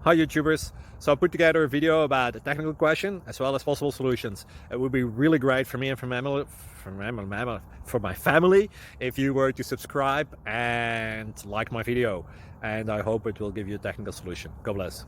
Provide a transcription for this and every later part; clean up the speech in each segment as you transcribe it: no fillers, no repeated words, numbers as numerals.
Hi YouTubers. So I put together a video about a technical question as well as possible solutions. It would be really great for me and for my family if you were to subscribe and like my video, and I hope it will give you a technical solution. God bless.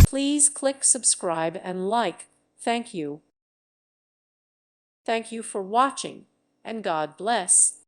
Please click subscribe and like. Thank you. Thank you for watching, and God bless.